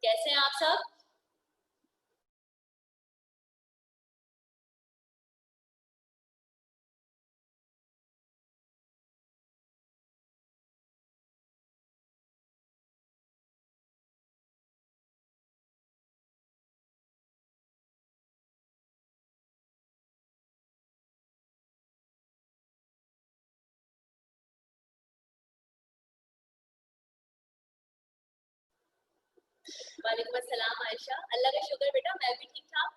कैसे हैं आप सब? वालेकुम अस्सलाम आयशा। अल्लाह का शुक्र बेटा, मैं भी ठीक ठाक।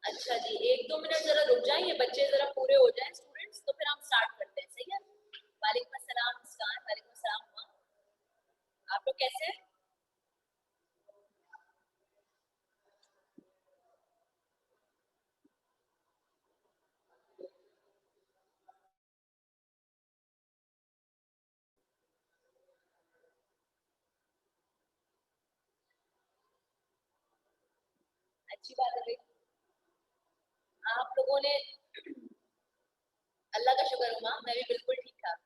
अच्छा जी, 1-2 मिनट जरा रुक जाएं, ये बच्चे जरा पूरे हो जाएं स्टूडेंट्स, तो फिर हम स्टार्ट करते हैं। सही है? वालेकुम अस्सलाम मुस्कान, वालेकुम अस्सलाम हुआ। आप लोग कैसे हैं? अच्छी बात है भाई। आप लोगों ने अल्लाह का शुक्र हुआ, मैं भी बिल्कुल ठीक ठाक।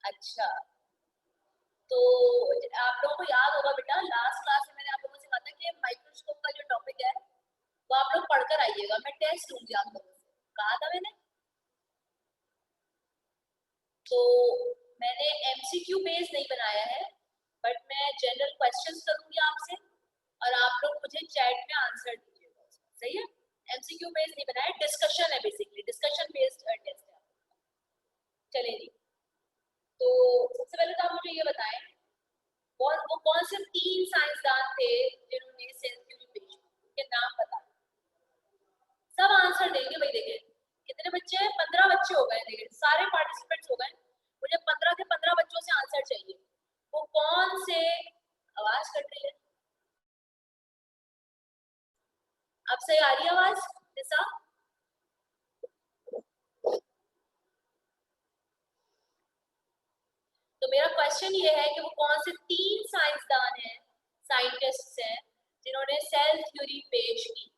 अच्छा, तो आप लोगों को याद होगा बेटा, लास्ट क्लास में मैंने आप लोगों से कहा था कि माइक्रोस्कोप का जो टॉपिक है वो आप लोग पढ़कर आइएगा। मैं टेस्ट लूंगी आप लोगों से, कहा था मैंने। तो मैंने एमसीक्यू बेस नहीं बनाया है, बट मैं जनरल क्वेश्चंस करूंगी आपसे और आप लोग मुझे चैट में आंसर दीजिएगा। सही है? एमसीक्यू बेस नहीं बनाया, डिस्कशन है, बेसिकली डिस्कशन बेस्ड टेस्ट है। चलिए जी, तो सबसे पहले तो आप मुझे ये बताएं, वो कौन से 3 साइंसदान थे जिन्होंने सेल थ्योरी पेश की? उनके नाम बता। सब आंसर देंगे भाई। देखें कितने बच्चे हैं, 15 बच्चे हो गए। देखिए सारे पार्टिसिपेंट्स हो गए। मुझे 15 के 15 बच्चों से आंसर चाहिए। वो कौन से, आवाज कट रही है, अब सही आ रही है आवाज निशा? तो मेरा क्वेश्चन ये है कि वो कौन से 3 साइंसदान हैं, साइंटिस्ट हैं, जिन्होंने सेल थ्योरी पेश की?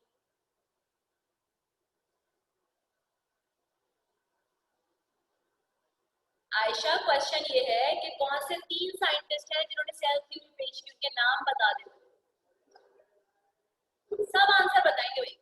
आयशा, क्वेश्चन ये है कि कौन से 3 साइंटिस्ट हैं जिन्होंने सेल थ्योरी पेश की, उनके नाम बता दे। सब आंसर बताएंगे भाई।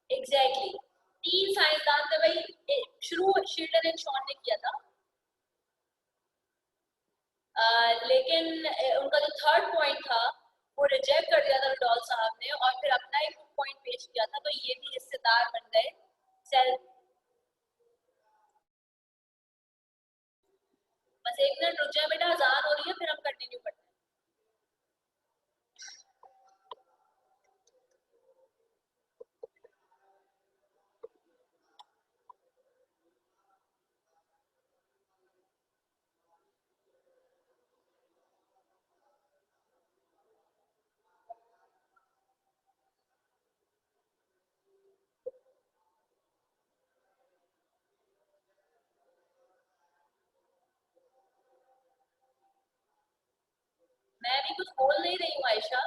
Exactly exactly. 3 साइंसदान थे भाई। शुरू शील्डन एंड शॉन ने किया था, लेकिन उनका जो थर्ड पॉइंट था वो रिजेक्ट कर दिया था डॉल साहब ने, और फिर अपना एक पॉइंट पेश किया था, तो ये भी हिस्सेदार बन गए सेल। बस 1 मिनट रुक जाए बेटा, अजान हो रही है, फिर हम कंटिन्यू करते हैं। मैं भी कुछ बोल नहीं रही हूँ आयशा।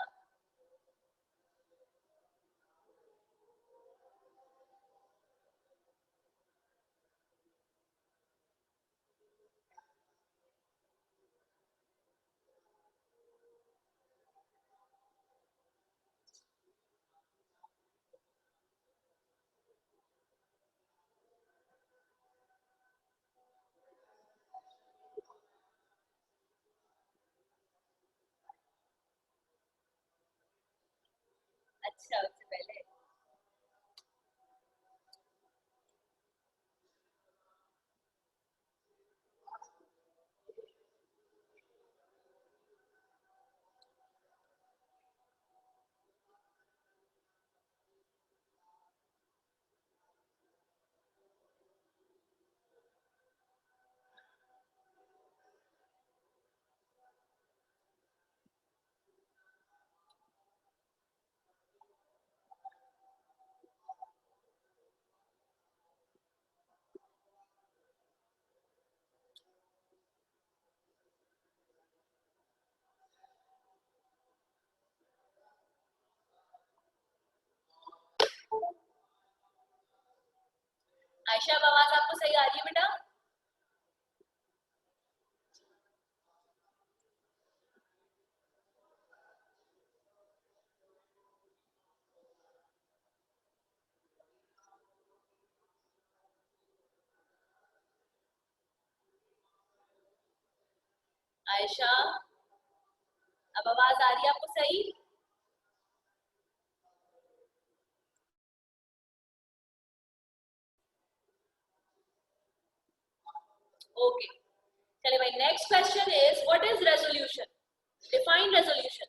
आयशा, अब आवाज आपको सही आ रही है बेटा? आयशा, अब आवाज आ रही है आपको सही? ओके, चलिए भाई, next question is what is resolution? Define resolution.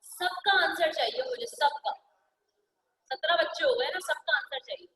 सबका आंसर चाहिए मुझे, सबका। 17 बच्चे हो गए ना, सबका आंसर चाहिए।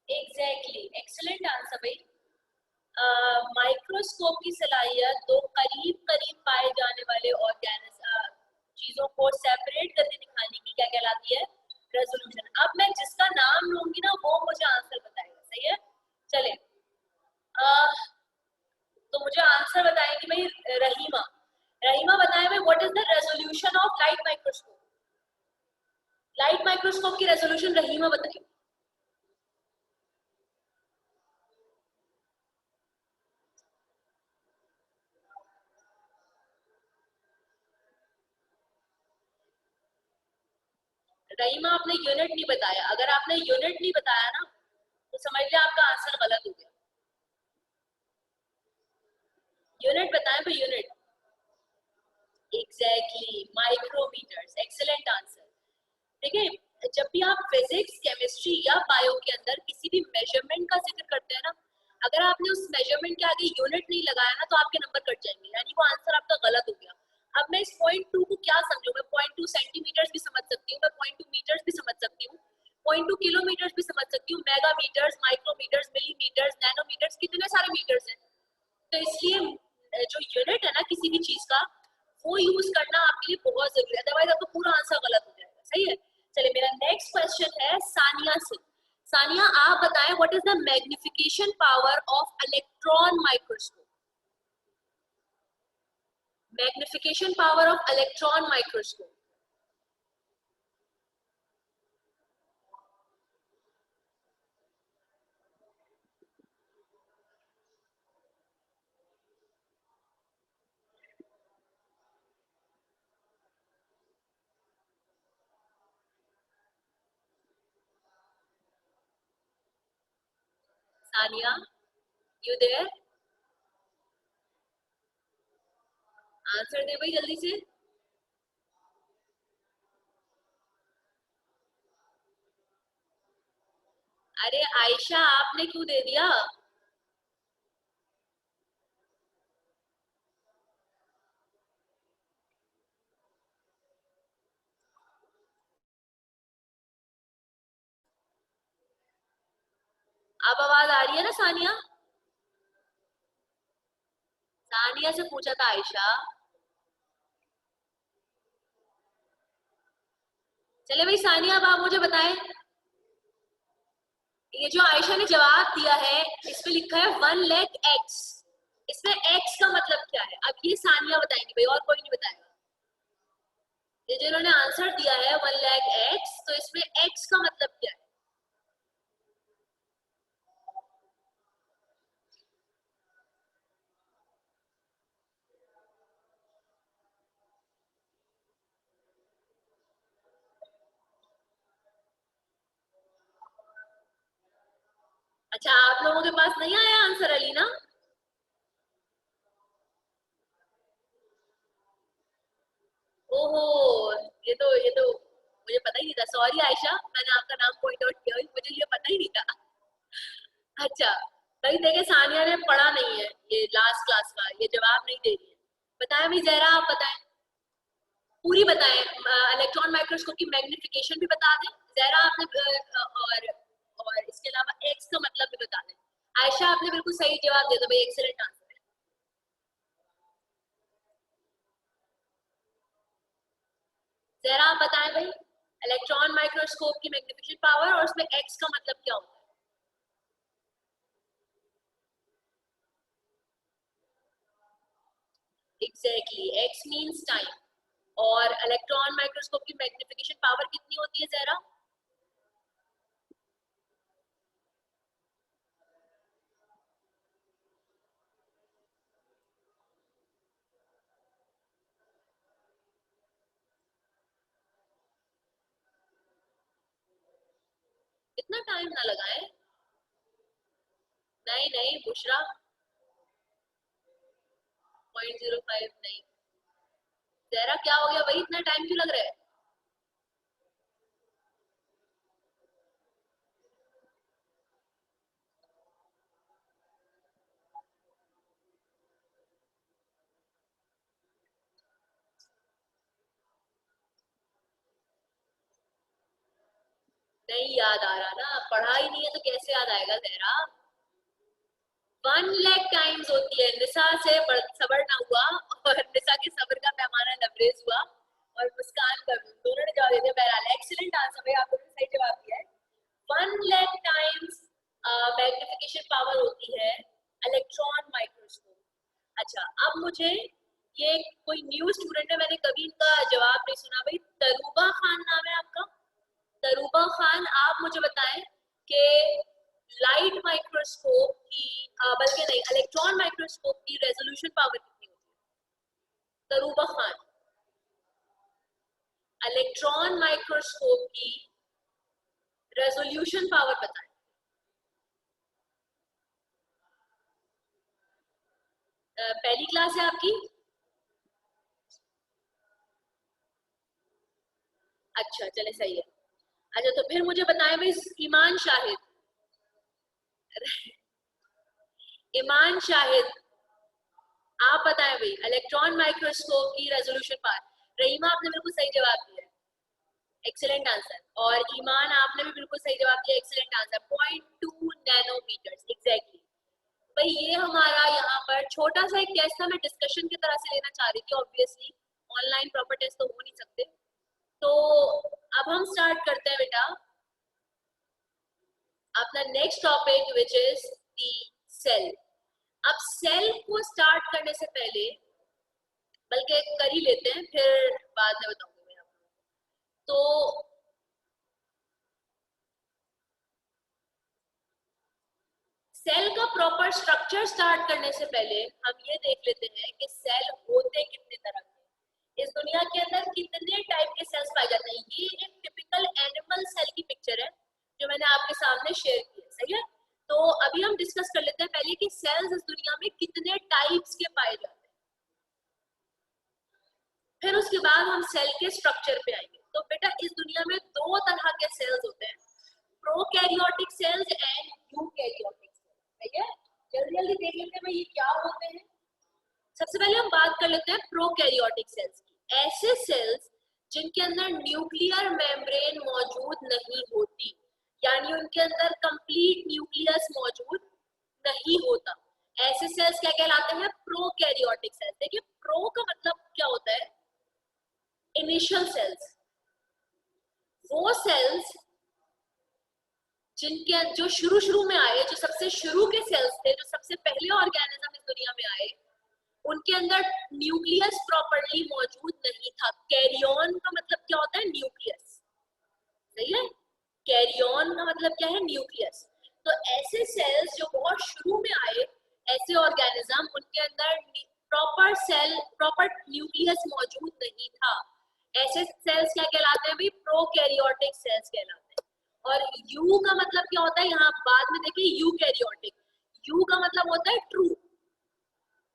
एग्जैक्टली, एक्सीलेंट आंसर भाई। माइक्रोस्कोप की सलाहियत दो करीब करीब पाए जाने वाले ऑर्गेनिज्म चीजों को सेपरेट करके दिखाने की क्या कहलाती है? रेजोल्यूशन। अब मैं जिसका नाम लूंगी ना वो मुझे आंसर बताएगा, सही है? चले, तो मुझे आंसर बताएंगे भाई रहीमा। रहीमा बताए भाई what is the resolution of light microscope? Light microscope की रेजोल्यूशन रहीमा बताइए। रहीमा, आपने यूनिट नहीं बताया। अगर आपने यूनिट नहीं बताया ना तो समझ लिया आपका आंसर गलत हो गया। यूनिट बताएं भाई, unit. Exactly, micrometres, excellent answer. ठीक है, जब भी आप फिजिक्स, केमिस्ट्री या बायो के अंदर किसी भी मेजरमेंट का जिक्र करते हैं ना, अगर आपने उस मेजरमेंट के आगे यूनिट नहीं लगाया ना तो आपके नंबर कट जाएंगे, यानी वो आंसर आपका गलत हो गया। अब मैं इस पॉइंट टू को क्या समझू? मैं पॉइंट टू सेंटीमीटर्स भी समझ सकती हूँ, मैं पॉइंट टू मीटर्स भी समझ सकती हूँ, पॉइंट टू किलोमीटर्स भी समझ सकती हूँ, मेगामीटर्स, माइक्रोमीटर्स, मिलीमीटर्स, नैनोमीटर्स, कितने सारे मीटर्स हैं। तो इसलिए जो यूनिट है ना किसी भी चीज का, वो यूज करना आपके लिए बहुत जरूरी है, अदरवाइज आपका पूरा आंसर गलत हो जाएगा, सही है? चलिए, मेरा नेक्स्ट क्वेश्चन है सानिया से। सानिया, आप बताएं what is the magnification power of electron microscope? Magnification power of electron microscope. Sania, you there? Answer दे भाई जल्दी से। अरे आयशा, आपने क्यों दे दिया? अब आवाज आ रही है ना सानिया? सानिया से पूछा था आयशा। चले भाई सानिया, अब आप मुझे बताएं, ये जो आयशा ने जवाब दिया है इस पे लिखा है 1 लाख एक्स, इसमें x का मतलब क्या है? अब ये सानिया बताएंगी भाई, और कोई नहीं बताएगा। ये जिन्होंने आंसर दिया है 1 लाख x, तो इसमें x का मतलब क्या है? अच्छा, आप लोगों के पास नहीं आया आंसर अलीना? ओहो, ये तो मुझे पता ही नहीं था। सॉरी आयशा, मैंने आपका नाम पॉइंट आउट किया, मुझे ये पता ही नहीं था। अच्छा भाई, देखे सानिया ने पढ़ा नहीं है ये लास्ट क्लास का, ये जवाब नहीं दे रही है। बताएं भाई, जहरा आप बताएं, पूरी बताएं। इलेक्ट्रॉन माइक्रोस्कोप की मैग्निफिकेशन भी बता दें जहरा आपने, और इसके अलावा एक्स का मतलब भी बता दें। आयशा आपने बिल्कुल सही जवाब दिया था भाई, एक्सीलेंट आंसर है। जरा आप बताएं भाई, इलेक्ट्रॉन माइक्रोस्कोप की मैग्निफिकेशन पावर और उसमें एक्स का मतलब क्या होता है? Exactly, x means time. और इलेक्ट्रॉन माइक्रोस्कोप की मैग्निफिकेशन पावर कितनी होती है जरा? इतना टाइम ना लगाएं। नहीं नहीं बुशरा, 0.05 नहीं। जरा क्या हो गया भाई, इतना टाइम क्यों लग रहा है? नहीं याद आ रहा ना, पढ़ा ही नहीं है तो कैसे याद आएगा जहरा? 1 लाख टाइम्स होती है। निशा से सबर ना हुआ, और निशा के सबर का पैमाना लबरेज हुआ, और मुस्कान का भी, दोनों ने जवाब दिया। बहरहाल एक्सीलेंट आंसर भाई, आप लोगों ने सही जवाब दिया है। 1 लाख टाइम्स मैग्निफिकेशन पावर होती है इलेक्ट्रॉन माइक्रोस्कोप। अच्छा, अब मुझे ये कोई न्यू स्टूडेंट है, मैंने कभी इनका जवाब नहीं सुना भाई। तरूबा खान नाम है आपका? तरूबा खान, आप मुझे बताएं कि लाइट माइक्रोस्कोप की, बल्कि नहीं, इलेक्ट्रॉन माइक्रोस्कोप की रेजोल्यूशन पावर कितनी होती है? तरूबा खान, इलेक्ट्रॉन माइक्रोस्कोप की रेजोल्यूशन पावर बताएं। पहली क्लास है आपकी? अच्छा चले, सही है। अच्छा, तो फिर मुझे बताएं भाई, ईमान शाहिद, ईमान शाहिद, आप बताएं भाई, इलेक्ट्रॉन माइक्रोस्कोप की रेजोल्यूशन पावर। रहीमा आपने बिल्कुल सही जवाब दिया, एक्सीलेंट आंसर। और ईमान आपने भी बिल्कुल सही जवाब दिया, एक्सीलेंट आंसर। 0.2 nanometre, exactly. भाई ये हमारा यहाँ पर छोटा सा एक टेस्ट था, मैं डिस्कशन की तरह से लेना चाह रही थी, ऑब्वियसली ऑनलाइन प्रॉपर टेस्ट तो हो नहीं सकते। तो अब हम स्टार्ट करते हैं बेटा अपना next topic, which is the cell. अब सेल को स्टार्ट करने से पहले, बल्कि कर ही लेते हैं, फिर बाद में बताऊंगी मैं आपको। तो सेल का प्रॉपर स्ट्रक्चर स्टार्ट करने से पहले हम ये देख लेते हैं कि सेल होते कितने तरह के, इस दुनिया के अंदर कितने टाइप के सेल्स पाए जाते हैं। ये एक टिपिकल एनिमल सेल की पिक्चर है जो मैंने आपके सामने शेयर की है, सही है? तो अभी हम डिस्कस कर लेते हैं पहले कि सेल्स इस दुनिया में कितने टाइप्स के पाए जाते हैं, फिर उसके बाद हम सेल के स्ट्रक्चर पे आएंगे। तो बेटा इस दुनिया में दो तरह के सेल्स होते हैं, prokaryotic cells and eukaryotic cells, ठीक है? जल्दी जल्दी देख लेते हैं भाई ये क्या होते हैं। सबसे पहले हम बात कर लेते हैं प्रोकैरियोटिक सेल्स की। ऐसे सेल्स जिनके अंदर न्यूक्लियर मेम्ब्रेन मौजूद नहीं होती, यानी उनके अंदर कंप्लीट न्यूक्लियस मौजूद नहीं होता, ऐसे सेल्स क्या कहलाते हैं? Prokaryotic cells. देखिए प्रो का मतलब क्या होता है? Initial sales. वो सेल्स जिनके जो शुरू में आए, जो सबसे शुरू के सेल्स थे, जो सबसे पहले ऑर्गेनिज्म इस दुनिया में आए, उनके अंदर न्यूक्लियस प्रॉपर्ली मौजूद नहीं था। कैरियन का मतलब क्या होता है? न्यूक्लियस। सही है? कैरियन का मतलब क्या है? न्यूक्लियस। तो ऐसे सेल्स जो बहुत शुरू में आए, ऐसे ऑर्गेनिज्म, उनके अंदर प्रॉपर न्यूक्लियस मौजूद नहीं था। ऐसे सेल्स क्या कहलाते हैं भाई? प्रोकैरियोटिक सेल्स कहलाते हैं। और यू का मतलब क्या होता है? यहाँ बाद में देखिए, यूकैरियोटिक। यू का मतलब होता है ट्रू,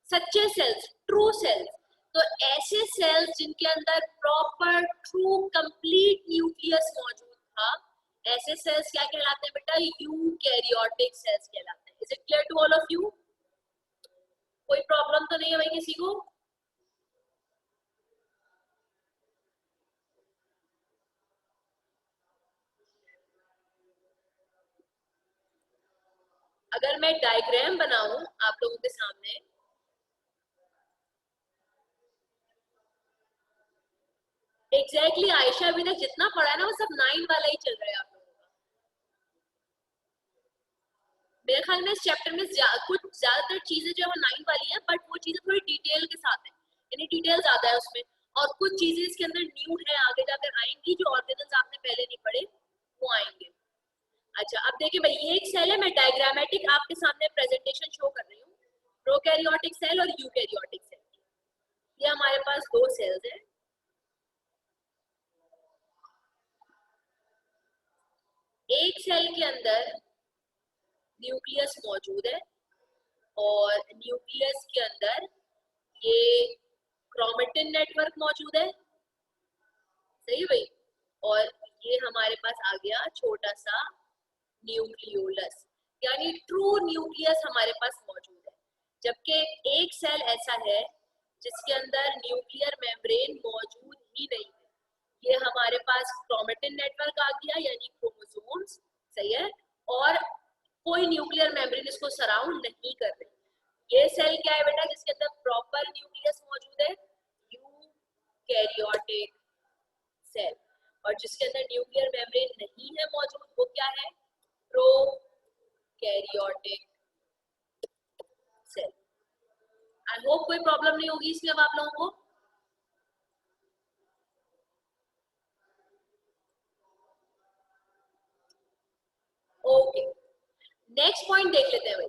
सच्चे सेल्स, ट्रू सेल्स। तो ऐसे सेल्स जिनके अंदर प्रॉपर ट्रू कंप्लीट न्यूक्लियस मौजूद था, ऐसे सेल्स क्या कहलाते हैं बेटा? यूकैरियोटिक सेल्स कहलाते हैं। Is it clear to all of you? कोई प्रॉब्लम तो नहीं है भाई किसी को? अगर मैं डायग्राम बनाऊं आप लोगों के सामने, एग्जैक्टली आयशा अभी तक जितना पढ़ा है ना, वो सब 9 वाला ही चल रहा है आप लोगों का। मेरे ख्याल में इस चैप्टर में कुछ ज्यादातर चीजें जो है वो 9 वाली है, बट वो चीजें थोड़ी डिटेल के साथ है, यानी डिटेल ज्यादा है उसमें। और कुछ चीजें इसके अंदर न्यू है, आगे जाकर आएंगी, जो ऑर्गेनल्स आपने पहले नहीं पढ़े वो आएंगे। अच्छा, अब देखिए भाई, ये एक सेल है, मैं डायग्रामेटिक आपके सामने प्रेजेंटेशन शो कर रही हूँ, प्रोकैरियोटिक सेल और यूकैरियोटिक सेल। ये हमारे पास दो सेल्स है। एक सेल के अंदर न्यूक्लियस मौजूद है, और न्यूक्लियस के अंदर ये क्रोमेटिन नेटवर्क मौजूद है। सही भाई? और ये हमारे पास आ गया छोटा सा न्यूक्लियोलस, यानी ट्रू न्यूक्लियस हमारे पास मौजूद है। जबकि एक सेल ऐसा है जिसके अंदर न्यूक्लियर मेम्ब्रेन मौजूद ही नहीं है। ये हमारे पास क्रोमेटिन नेटवर्क आ गया, यानी क्रोमोसोम्स। सही है? और कोई न्यूक्लियर मेम्ब्रेन इसको सराउंड नहीं कर रही। ये सेल क्या है बेटा? जिसके अंदर प्रॉपर न्यूक्लियस मौजूद है, यूकैरियोटिक सेल। और जिसके अंदर न्यूक्लियर मेम्ब्रेन नहीं है मौजूद, वो क्या है? Prokaryotic cell. आई होप कोई प्रॉब्लम नहीं होगी इसमें अब आप लोगों को। ओके, नेक्स्ट पॉइंट देख लेते हैं भाई।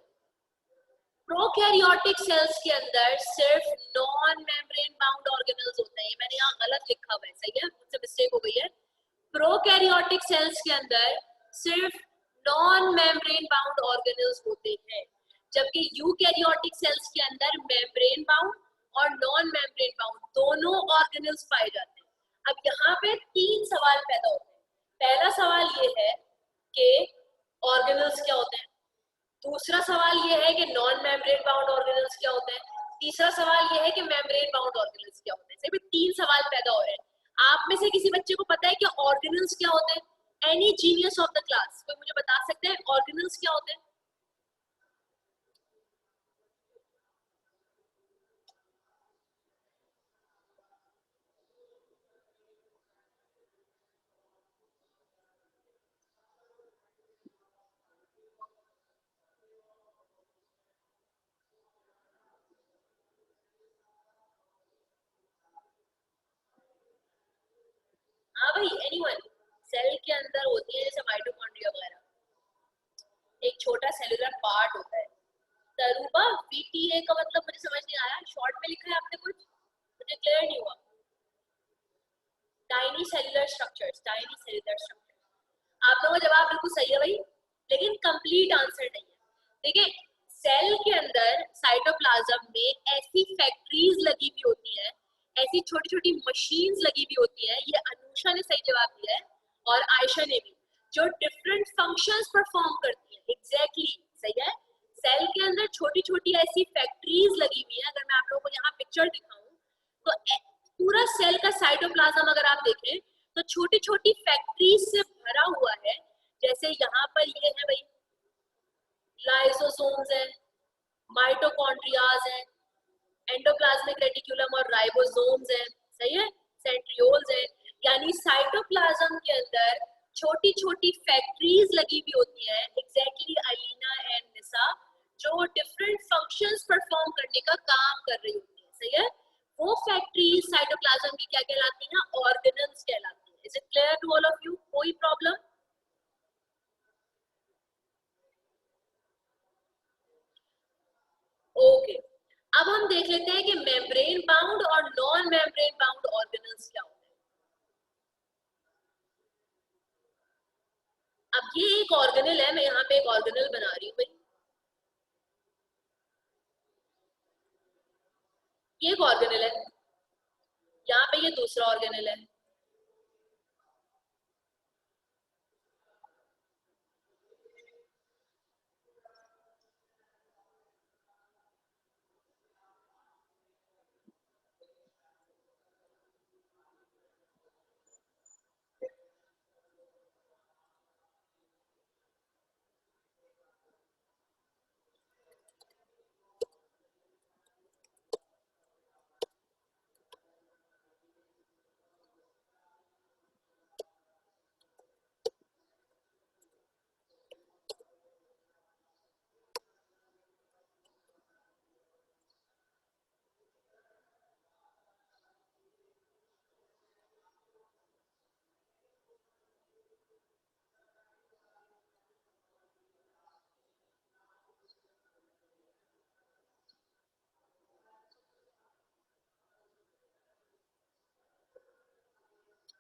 प्रोकैरियोटिक सेल्स के अंदर सिर्फ नॉन मेम्ब्रेन बाउंड ऑर्गेनल्स होते हैं। मैंने यहाँ गलत लिखा हुआ है, सही है, मुझसे मिस्टेक हो गई है। प्रोकैरियोटिक सेल्स के अंदर सिर्फ नॉन मेम्ब्रेन बाउंड ऑर्गेनल्स होते हैं, जबकि यूकैरियोटिक सेल्स के अंदर मेम्ब्रेन बाउंड और नॉन मेम्ब्रेन बाउंड दोनों ऑर्गेनल्स पाए जाते हैं। अब यहाँ पे 3 सवाल पैदा होते हैं। पहला सवाल ये है कि ऑर्गेनल्स क्या होते हैं। दूसरा सवाल ये है कि नॉन मेम्ब्रेन बाउंड ऑर्गेनल्स क्या होते हैं। तीसरा सवाल ये है कि मेम्ब्रेन बाउंड ऑर्गेनल्स क्या होते हैं। सिर्फ 3 सवाल पैदा हो रहे हैं। आप में से किसी बच्चे को पता है कि ऑर्गेनल्स क्या होते हैं? Any genius of the class कोई मुझे बता सकते हैं ऑर्गेनल्स क्या होते हैं? हाँ भाई, एनीवन। सेल के अंदर होती है जैसे माइटोकॉन्ड्रिया वगैरह, एक छोटा सेलुलर पार्ट होता है। तरुबा, वीटीए का मतलब मुझे समझ नहीं आया, शॉर्ट में लिखा है आपने कुछ, मुझे क्लियर नहीं हुआ। Tiny cellular structures, tiny cellular structure. आप लोगों का जवाब बिल्कुल सही है भाई, लेकिन कंप्लीट आंसर नहीं है। देखिए, सेल के अंदर साइटोप्लाज्म में ऐसी फैक्ट्रीज लगी हुई होती है, ऐसी छोटी छोटी मशीन्स लगी हुई होती है। ये अनुषा ने सही जवाब दिया है, और आयशा ने भी, जो डिफरेंट फंक्शंस परफॉर्म करती है। एग्जैक्टली सही है। सेल के अंदर छोटी छोटी ऐसी फैक्ट्रीज लगी हुई है। अगर मैं आप लोगों को यहाँ पिक्चर दिखाऊं, तो पूरा सेल का साइटोप्लाज्म अगर आप देखें तो छोटी छोटी फैक्ट्रीज से भरा हुआ है। जैसे यहाँ पर ये है भाई, लाइसोसोम्स है, माइटोकॉन्ड्रियाज है, एंडोप्लाज्मिक रेटिकुलम और राइबोसोम्स है। सही है? सेंट्रियोल्स है। यानी साइटोप्लाज्म के अंदर छोटी छोटी फैक्ट्रीज लगी हुई होती हैं, एग्जैक्टली अलीना एंड निसा, जो डिफरेंट फंक्शंस परफॉर्म करने का काम कर रही होती है, सही है। वो फैक्ट्रीज साइटोप्लाज्म की क्या कहलाती हैं? ऑर्गेनल्स कहलाती हैं। Is it clear to all of you? कोई प्रॉब्लम? ओके, अब हम देख लेते हैं कि मेम्ब्रेन बाउंड और नॉन मेम्ब्रेन बाउंड ऑर्गेनल्स क्या होते हैं। अब ये एक ऑर्गेनल है, मैं यहाँ पे एक ऑर्गेनल बना रही हूँ भाई, ये एक ऑर्गेनल है, यहाँ पे ये दूसरा ऑर्गेनल है।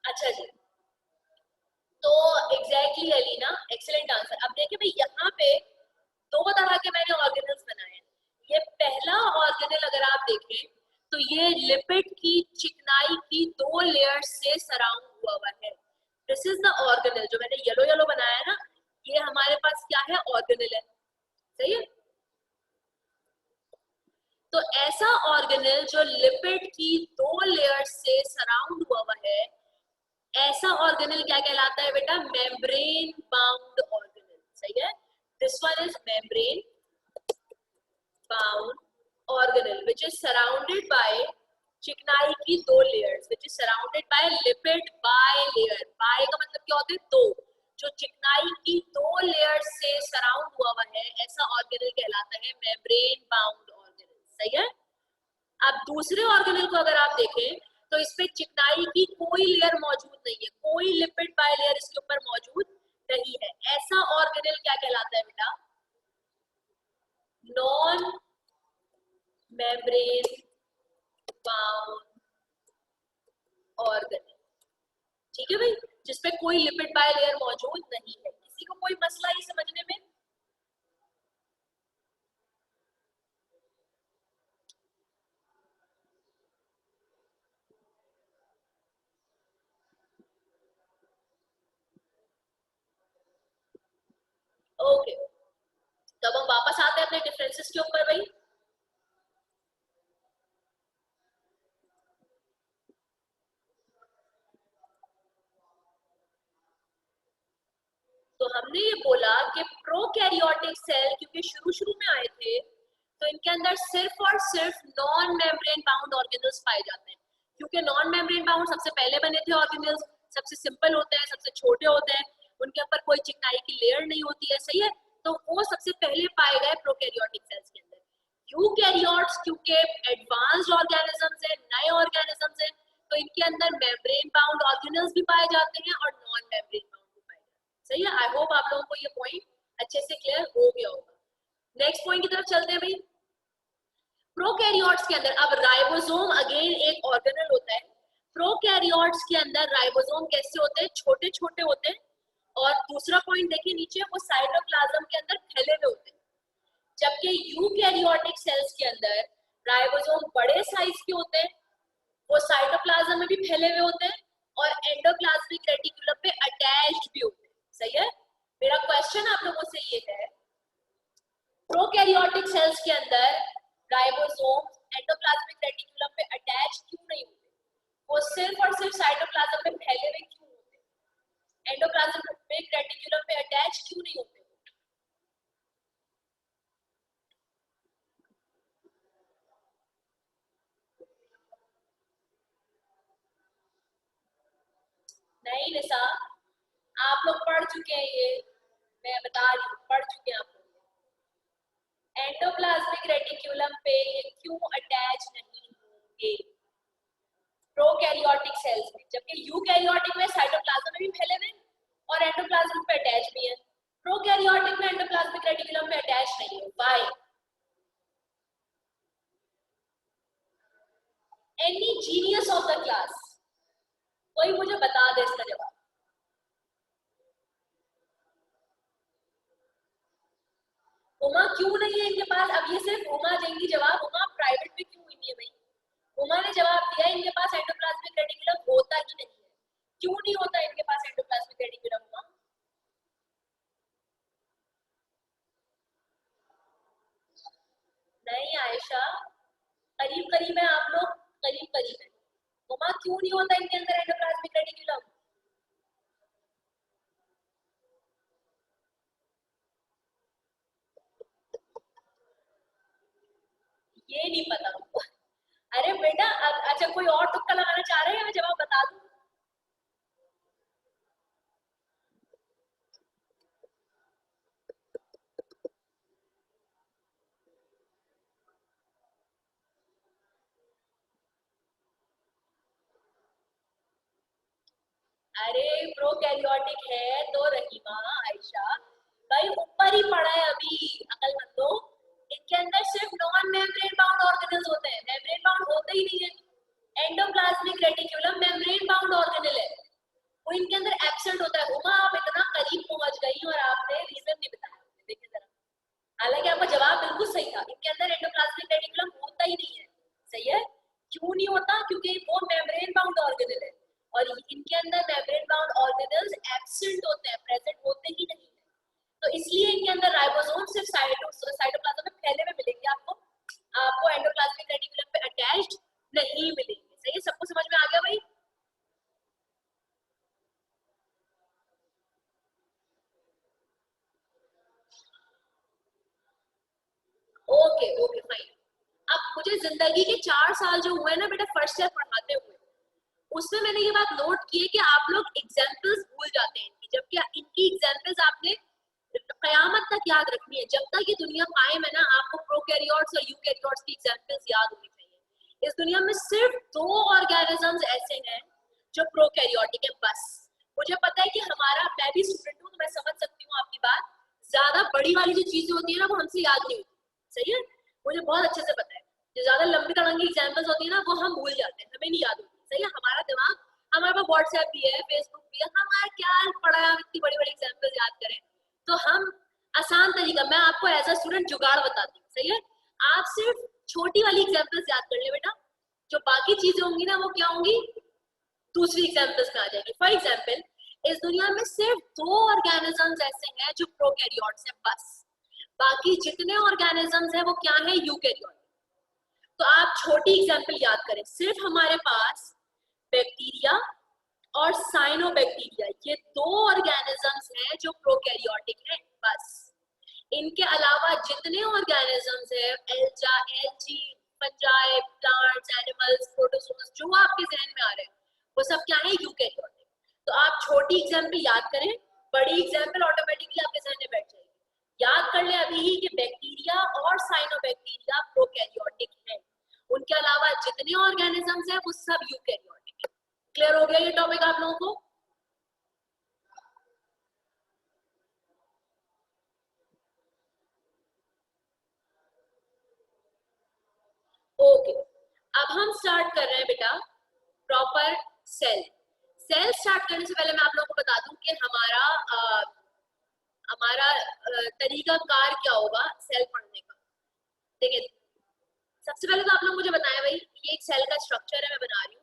अच्छा जी, तो एग्जैक्टली अलीना, एक्सीलेंट आंसर। अब देखिए भाई, यहाँ पे दो तरह के मैंने ऑर्गेनल्स बनाए हैं। ये पहला ऑर्गेनल अगर आप देखें तो ये लिपिड की चिकनाई की दो लेयर्स से सराउंड हुआ हुआ है। दिस इज द ऑर्गेनल, जो मैंने येलो येलो बनाया है ना, ये हमारे पास क्या है? ऑर्गेनल है, सही है। तो ऐसा ऑर्गेनल जो लिपिड की दो लेयर्स से सराउंड हुआ हुआ है, ऐसा ऑर्गेनल क्या कहलाता है बेटा? मेम्ब्रेन बाउंड ऑर्गेनल, सही है। This one is membrane bound organelle which is surrounded by चिकनाई की दो layers, which is surrounded by lipid bilayer। bi का मतलब क्या होता है? दो। जो चिकनाई की दो लेयर्स से सराउंड हुआ हुआ है, ऐसा ऑर्गेनल कहलाता है मेम्ब्रेन बाउंड ऑर्गेनल, सही है। अब दूसरे ऑर्गेनल को अगर आप देखें तो इसपे चिकनाई की कोई लेयर मौजूद नहीं है, कोई लिपिड बाइलेयर इसके ऊपर मौजूद नहीं है। ऐसा ऑर्गेनल क्या कहलाता है बेटा? नॉन मेम्ब्रेन बाउंड ऑर्गेनल, ठीक है भाई, जिसपे कोई लिपिड बाइलेयर मौजूद नहीं है। किसी को कोई मसला ही समझने में? ओके, तब हम वापस आते हैं अपने डिफरेंसेस के ऊपर भाई। तो हमने ये बोला कि प्रोकैरियोटिक सेल क्योंकि शुरू शुरू में आए थे, तो इनके अंदर सिर्फ और सिर्फ नॉन मेम्ब्रेन बाउंड ऑर्गेनल्स पाए जाते हैं। क्योंकि नॉन मेम्ब्रेन बाउंड सबसे पहले बने थे ऑर्गेनल्स, सबसे सिंपल होते हैं, सबसे छोटे होते हैं, उनके ऊपर कोई चिकनाई की लेयर नहीं होती है, सही है। तो वो सबसे पहले पाए गए प्रोकैरियोटिक सेल्स के अंदर। यूकैरियोट्स क्योंकि एडवांस्ड ऑर्गेनिजम्स हैं, नए ऑर्गेनिजम्स हैं, तो इनके अंदर मेम्ब्रेन बाउंड ऑर्गेनल्स भी पाए जाते हैं और नॉन मेम्ब्रेन बाउंड भी पाए जाते हैं, सही है। आई होप आप लोगों को ये पॉइंट अच्छे से क्लियर हो गया होगा। नेक्स्ट पॉइंट की तरफ चलते हैं भाई। प्रोकैरियोट्स के अंदर अब राइबोसोम अगेन एक ऑर्गेनल होता है। प्रोकैरियोट्स के अंदर राइबोसोम कैसे होते हैं? छोटे छोटे होते हैं। और दूसरा पॉइंट देखिए नीचे, वो साइटोप्लाज्म के अंदर फैले हुए होते हैं। जबकि यूकैरियोटिक सेल्स के अंदर राइबोसोम बड़े साइज के होते हैं, वो साइटोप्लाज्म में भी फैले हुए होते हैं और एंडोप्लाज्मिक रेटिकुलम पे अटैच्ड भी होते हैं, सही है। मेरा क्वेश्चन आप लोगों से ये है, प्रोकैरियोटिक सेल्स के अंदर राइबोसोम एंडोप्लाज्मिक रेटिकुलम पे अटैच क्यों नहीं होते? वो सिर्फ और सिर्फ साइटोप्लाज्म में फैले हुए क्यों होते हैं? एंडोप्लाज्मिक रेटिकुलम पे अटैच क्यों नहीं होते? नहीं निशा, आप लोग पढ़ चुके हैं ये, मैं बता रही हूँ, पढ़ चुके हैं आप लोग। एंडोप्लाज्मिक रेटिकुलम पे ये क्यों अटैच नहीं होंगे प्रोकैरियोटिक सेल्स में, जबकि यूकैरियोटिक में साइटोप्लाज्म में भी फैले हुए और एंडोप्लाज्म पे अटैच भी है। प्रोकैरियोटिक में एंडोप्लाज्मिक रेटिकुलम पे अटैच नहीं है, why? Any genius of the class, कोई मुझे बता दे इसका जवाब। उमा क्यों नहीं है इनके पास? अब ये सिर्फ उमा देंगी जवाब, उमा प्राइवेट में क्यों नहीं है भाई? उमा ने जवाब दिया इनके पास एंडोप्लाज्मिक रेटिकुलम होता ही नहीं है। क्यों नहीं होता इनके पास एंडोप्लाज्मिक रेटिकुलम? उमा नहीं, आयशा करीब करीब है आप लोग, करीब करीब है। उमा क्यों नहीं होता इनके अंदर एंडोप्लाज्मिक रेटिकुलम? ये नहीं पता हमको। अरे बेटा अब अच्छा कोई और तुक्का लगाना चाह रहे हैं, मैं जवाब बता दूं? अरे प्रोकैरियोटिक है तो रहीमा, आयशा भाई ऊपर ही पड़ा है अभी, अकल मत लो। इनके अंदर सिर्फ नॉन मेम्ब्रेन बाउंड ऑर्गेनल्स होते हैं, मेम्ब्रेन बाउंड होते ही नहीं है। Endoplasmic reticulum membrane bound organelle है, वो इनके अंदर एब्सेंट होता है। उमा आप इतना करीब पहुंच गई और आपने रीजन नहीं बताया, देखिए जरा। हालांकि आपका जवाब बिल्कुल सही था, इनके अंदर एंडोप्लाज्मिक रेटिकुलम होता ही नहीं है। सही है। क्यों नहीं होता? क्योंकि वो मेम्ब्रेन बाउंड ऑर्गेनल है और इनके अंदर मेम्ब्रेन बाउंड ऑर्गेनल्स एब्सेंट होते हैं, प्रेजेंट होते ही नहीं है। तो इसलिए इनके अंदर राइबोसोम सिर्फ साइटोप्लाज्म में फैले हुए मिलेंगे आपको, आपको एंडोप्लाज्मिक रेटिकुलम पे अटैच्ड नहीं मिलेंगे। सही है, सबको समझ में आ गया भाई? Okay okay fine. अब मुझे जिंदगी के 4 साल जो हुए ना बेटा फर्स्ट ईयर पढ़ाते हुए, उसमें मैंने ये बात नोट की है कि आप लोग एग्जाम्पल्स भूल जाते हैं इनकी, जबकि इनकी एग्जाम्पल्स आपने कयामत तक याद रखनी है। जब तक ये दुनिया कायम है ना, आपको प्रोकैरियोट्स और यूकैरियोट्स की एग्जाम्पल्स याद होनी चाहिए। इस दुनिया में सिर्फ 2 ऑर्गेनिजम्स ऐसे हैं जो प्रोकैरियोटिक है, बस। मुझे पता है कि हमारा, मैं भी स्टूडेंट हूँ तो मैं समझ सकती हूँ आपकी बात। ज्यादा बड़ी वाली जो चीजें होती है ना, वो हमसे याद नहीं होती। सही है, मुझे बहुत अच्छे से पता है। जो ज्यादा लंबी तड़ंगी एग्जाम्पल्स होती है ना, वो हम भूल जाते हैं, हमें नहीं याद होती। सही है, हमारा दिमाग, हमारे पास व्हाट्सएप भी है, फेसबुक भी है, हमारा क्या पड़ा है इतनी बड़ी बड़ी एग्जाम्पल्स याद करें। तो हम आसान तरीका, मैं आपको एज अ स्टूडेंट जुगाड़ बताती हूँ। सही है, आप सिर्फ छोटी वाली एग्जाम्पल्स याद कर ले बेटा, जो बाकी चीजें होंगी ना वो क्या होंगी, दूसरी एग्जाम्पल्स में आ जाएगी। फॉर एग्जाम्पल, इस दुनिया में सिर्फ 2 ऑर्गेनिजम्स ऐसे हैं जो प्रोकैरियोट्स हैं, बस। बाकी जितने ऑर्गेनिजम्स हैं वो क्या है, यूकैरियोट। तो आप छोटी एग्जाम्पल याद करें, सिर्फ हमारे पास बैक्टीरिया और साइनोबैक्टीरिया, ये 2 ऑर्गेनिजम्स हैं जो प्रोकैरियोटिक हैं, बस। इनके अलावा जितने ऑर्गेनिजम्स हैं, alga, algae, fungi, plants, animals, protozoans, जो आपके जहन में आ रहे हैं, वो सब क्या है, यूकैरियोटिक। तो आप छोटी एग्जाम्पल याद करें, बड़ी एग्जाम्पल ऑटोमेटिकली आपके जहन में बैठ जाएगी। याद कर ले अभी ही कि बैक्टीरिया और साइनोबैक्टीरिया प्रोकैरियोटिक है, उनके अलावा जितने ऑर्गेनिजम्स हैं वो सब यूकैरियोटिक है। क्लियर हो गया ये टॉपिक आप लोगों को? ओके, अब हम स्टार्ट कर रहे हैं बेटा प्रॉपर सेल। सेल स्टार्ट करने से पहले मैं आप लोगों को बता दूं कि हमारा तरीका कार क्या होगा सेल पढ़ने का। देखिए, सबसे पहले तो आप लोग मुझे बताएं भाई, ये एक सेल का स्ट्रक्चर है, मैं बना रही हूँ।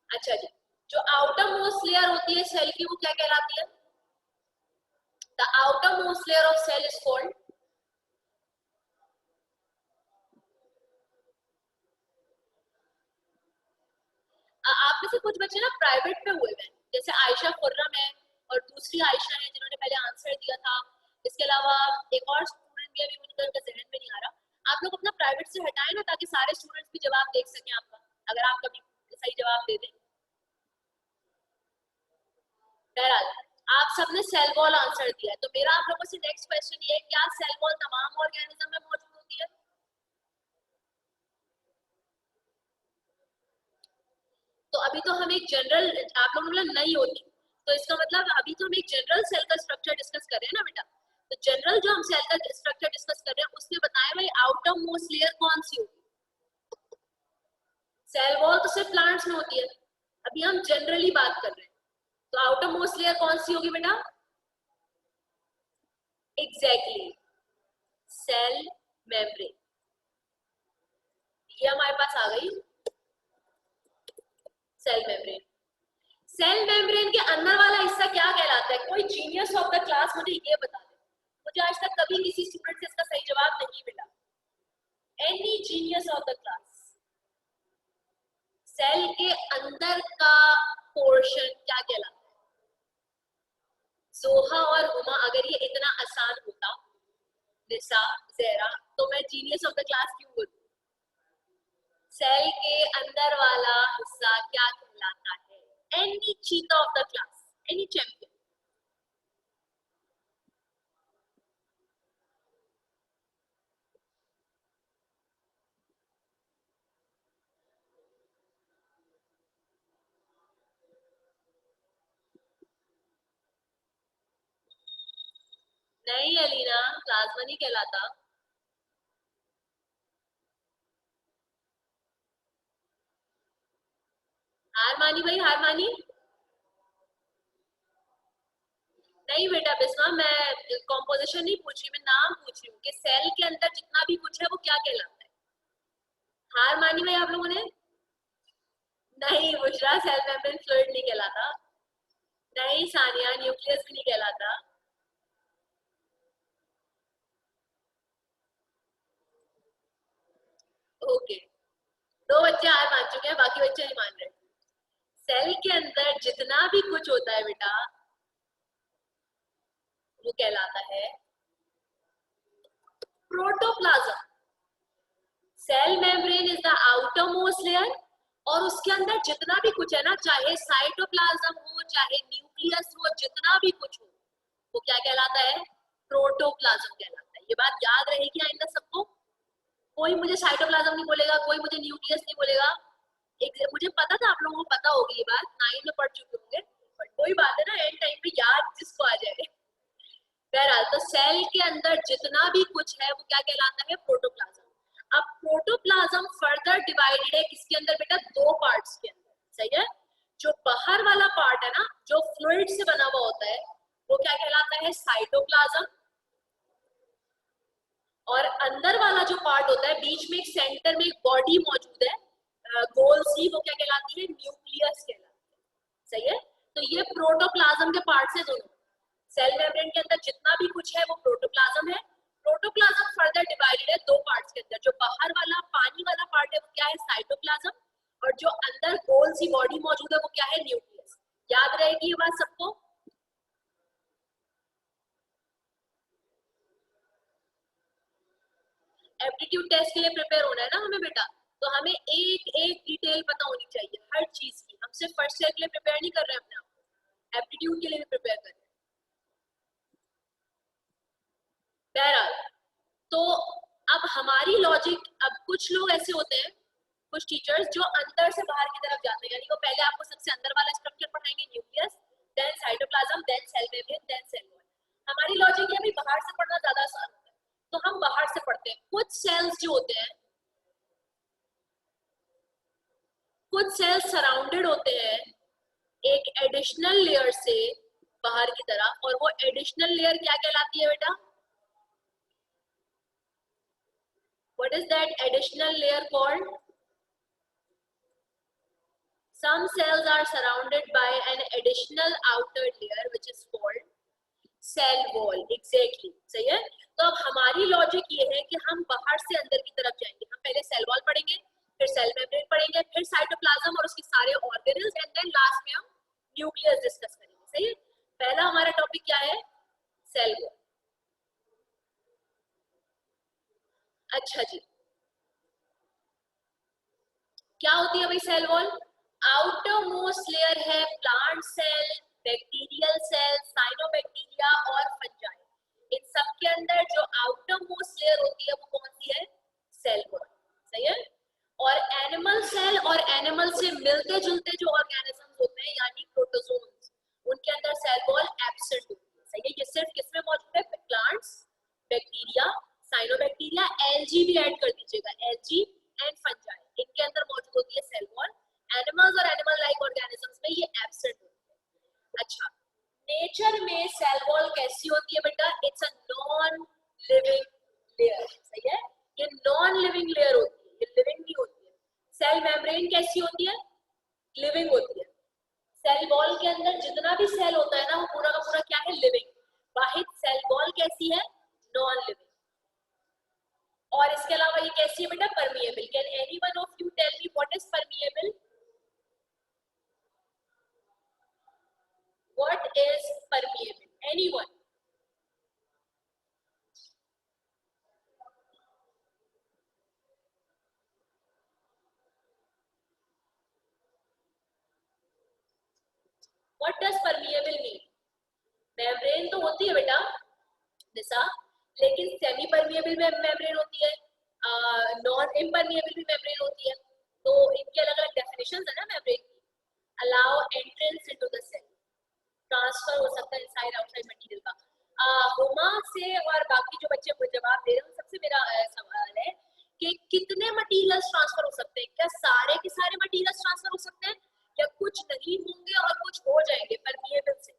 अच्छा जी, जो आउटर मोस्ट लेयर होती है सेल की वो क्या कहलाती है? The outermost layer of cell is called, आप में से कुछ बच्चे ना प्राइवेट पे हुए हैं, जैसे आयशा खुर्रम है और दूसरी आयशा है जिन्होंने पहले आंसर दिया था। इसके अलावा एक और स्टूडेंट भी अभी मुझे जहन में नहीं आ रहा। आप लोग अपना प्राइवेट से हटाए ना, ताकि सारे स्टूडेंट्स भी जवाब देख सकें आपका, अगर आप कभी सही जवाब दे दें। बहरहाल आप सबने सेल वॉल आंसर दिया है, तो मेरा आप लोगों से नेक्स्ट क्वेश्चन ये है, क्या सेल वॉल तमाम ऑर्गेनिज्म में मौजूद होती है? तो अभी तो हम एक जनरल, आप लोगों ने नहीं होती, तो इसका मतलब अभी तो हम एक जनरल सेल का स्ट्रक्चर डिस्कस कर रहे हैं ना बेटा। तो जनरल जो हम सेल का स्ट्रक्चर डिस्कस कर रहे हैं उसमें बताया भाई आउटर मोस्ट लेयर कौन सी होगी? सेल वॉल तो सिर्फ प्लांट्स में होती है, अभी हम जनरली बात कर रहे हैं, तो आउटर मोस्ट लेयर कौन सी होगी बेटा? Exactly, cell membrane. ये हमारे पास आ गई सेल मेम्ब्रेन। सेल मेम्ब्रेन के अंदर वाला हिस्सा क्या कहलाता है? कोई जीनियस ऑफ द क्लास मुझे ये बता दे, मुझे आज तक कभी किसी स्टूडेंट से इसका सही जवाब नहीं मिला। Any genius of the class, cell के अंदर का पोर्शन क्या कहलाता है? जोहा और हुमा, अगर ये इतना आसान होता निसा जहरा, तो मैं जीनियस ऑफ द क्लास क्यों बोलूं? सेल के अंदर वाला हिस्सा क्या कहलाता है? एनी चीता of the class, any champion. नहीं अलीना, प्लाज्मा नहीं कहलाता। हार मानी भाई, हार मानी। नहीं बेटा बिस्मा, मैं कॉम्पोजिशन नहीं पूछ रही, मैं नाम पूछ रही हूँ कि सेल के अंदर जितना भी कुछ है वो क्या कहलाता है। हार मानी भाई आप लोगों ने? नहीं बुशरा, सेल मेम्ब्रेन फ्लूइड नहीं कहलाता। नहीं सानिया, न्यूक्लियस भी नहीं कहलाता। ओके, दो बच्चे हार मान चुके हैं, बाकी बच्चे नहीं मान रहे। सेल के अंदर जितना भी कुछ होता है बेटा वो कहलाता है protoplasm. Cell membrane is the outermost layer, और उसके अंदर जितना भी कुछ है ना, चाहे साइटोप्लाज्म हो चाहे न्यूक्लियस हो, जितना भी कुछ हो वो क्या कहलाता है? प्रोटोप्लाज्म कहलाता है। ये बात याद रहेगी आइंदा सबको। कोई मुझे साइटोप्लाज्म नहीं बोलेगा, कोई मुझे न्यूक्लियस नहीं बोलेगा। एक मुझे पता था आप लोगों को पता होगी ये बात, 9 में पढ़ चुके होंगे, बट कोई बात है ना, एंड टाइम पे याद जिसको आ जाए। बहरहाल तो सेल के अंदर जितना भी कुछ है वो क्या कहलाता है? प्रोटोप्लाज्म। अब प्रोटोप्लाज्म फर्दर डिवाइडेड है किसके अंदर बेटा? दो पार्ट्स के अंदर, सही है। जो बाहर वाला पार्ट है ना, जो फ्लूइड से बना हुआ होता है, वो क्या कहलाता है? साइटोप्लाज्म। और अंदर वाला जो पार्ट होता है, बीच में एक सेंटर में एक बॉडी मौजूद है गोल सी, वो क्या कहलाती है? न्यूक्लियस कहलाती है, सही है। तो ये प्रोटोप्लाज्म के पार्ट है दोनों। सेल मेम्ब्रेन के अंदर जितना भी कुछ है वो प्रोटोप्लाज्म है। प्रोटोप्लाज्म फर्दर डिवाइडेड है दो पार्ट्स के अंदर, जो बाहर वाला पानी वाला पार्ट है वो क्या है? साइटोप्लाज्म। और जो अंदर गोल सी बॉडी मौजूद है वो क्या है? न्यूक्लियस। याद रहेगी ये बात सबको? एप्टीट्यूड टेस्ट के लिए प्रिपेयर होना है ना हमें बेटा, तो हमें एक एक डिटेल पता होनी चाहिए हर चीज की। हम सिर्फ फर्स्ट ईयर के लिए प्रिपेयर नहीं कर रहे हैं अपने आप को, एप्टीट्यूड के लिए भी प्रिपेयर कर रहे हैं। बहरहाल तो अब हमारी लॉजिक, अब कुछ लोग ऐसे होते हैं, कुछ टीचर्स जो अंदर से बाहर की तरफ जाते हैं, यानी वो पहले आपको सबसे अंदर वाला स्ट्रक्चर पढ़ाएंगे, nucleus, then cytoplasm, then cell membrane, then cell wall. हमारी लॉजिक है भाई बाहर से पढ़ना ज्यादा आसान होता है, तो हम बाहर से पढ़ते हैं। कुछ सेल्स जो होते हैं, कुछ सेल्स सराउंडेड होते हैं एक एडिशनल लेयर से बाहर की तरफ, और वो एडिशनल लेयर क्या कहलाती है बेटा? What is that additional layer called? Some cells are surrounded by an additional outer layer which is called cell wall. Exactly, सही है। तो अब हमारी लॉजिक ये है कि हम बाहर से अंदर की तरफ जाएंगे। हम पहले सेल वॉल पढ़ेंगे, फिर सेल मेम्ब्रेन पढ़ेंगे, फिर साइटोप्लाज्म और उसके सारे ऑर्गेनल्स, एंड देन लास्ट में हम न्यूक्लियस डिस्कस करेंगे, सही है। पहला हमारा टॉपिक क्या है? Cell wall. अच्छा जी, वॉल, आउटर मोस्ट लेयर है plant cell, bacterial cell, cyanobacteria और फंजाई। इन सब के अंदर जो आउटर मोस्ट लेयर होती है वो कौन सी है? Cell wall. सही है। और एनिमल सेल और एनिमल से मिलते जुलते जो ऑर्गेनिजम्स होते हैं यानी प्रोटोजोन्स, उनके अंदर सेल वॉल एब्सेंट होती है। सही है। ये सिर्फ किसमें मौजूद है? प्लांट्स, बैक्टीरिया, साइनोबैक्टीरिया, एलजी भी ऐड कर दीजिएगा, एलजी एंड फंजाई, इनके अंदर मौजूद होती है सेल वॉल। एनिमल्स और एनिमल लाइक ऑर्गेनिजम्स में ये एब्सेंट होती है। अच्छा, नेचर में सेल वॉल कैसी होती है बेटा? It's a non living layer. सही है। ये नॉन लिविंग लेयर होती है, ये लिविंग नहीं होती है। सेल मेम्ब्रेन कैसी होती है? लिविंग होती है। सेल वॉल के अंदर जितना भी सेल होता है ना वो पूरा का पूरा क्या है? लिविंग। वाहिद सेल वॉल कैसी है? Non living. और इसके अलावा ये कैसी है बेटा? Permeable. Can anyone of you tell me what is permeable? What is permeable? Anyone? What does permeable mean? Membrane तो होती है बेटा निशा, लेकिन सेमी परमिएबल में मेम्ब्रेन होती है, नॉन इम्परमिएबल भी मेम्ब्रेन होती है। तो इनके अलग अलग डेफिनेशंस है ना मेम्ब्रेन की। Allow entrance into the cell, transfer हो सकता है इनसाइड आउटसाइड मटेरियल का। हुमा से और बाकी जो बच्चे मुझे जवाब दे रहे हैं सबसे मेरा सवाल है कि कितने मटेरियल्स ट्रांसफर हो सकते हैं? क्या सारे के सारे मटेरियल्स ट्रांसफर हो सकते हैं या कुछ नहीं होंगे और कुछ हो जाएंगे परमिएबल से?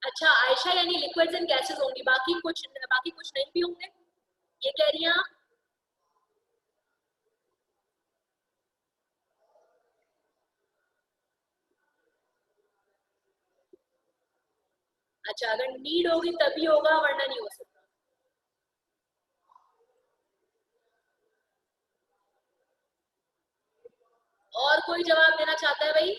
अच्छा आयशा, यानी लिक्विड्स एंड गैसेस होंगी, बाकी कुछ नहीं भी होंगे, ये कह रही हैं आप? अच्छा, अगर नीड होगी तभी होगा वरना नहीं हो सकता। और कोई जवाब देना चाहता है भाई?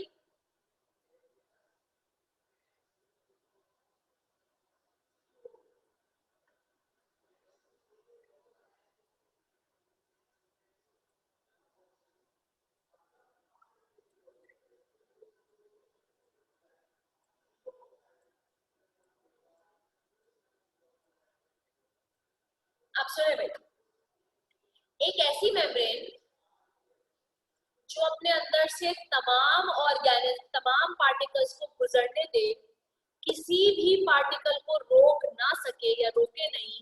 आप सुने भाई, एक ऐसी मेम्ब्रेन जो अपने अंदर से तमाम पार्टिकल्स को गुजरने दे, किसी भी पार्टिकल को रोक ना सके या रोके नहीं,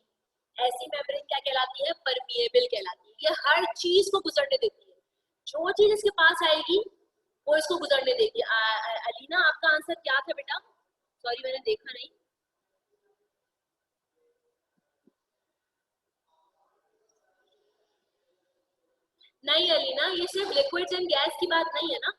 ऐसी मेम्ब्रेन क्या कहलाती है? परमिएबल कहलाती है। ये हर चीज को गुजरने देती है, जो चीज इसके पास आएगी वो इसको गुजरने देगी। अलीना आपका आंसर क्या था बेटा? सॉरी मैंने देखा नहीं। नहीं अलीना, ये सिर्फ लिक्विड्स एंड गैस की बात नहीं है ना,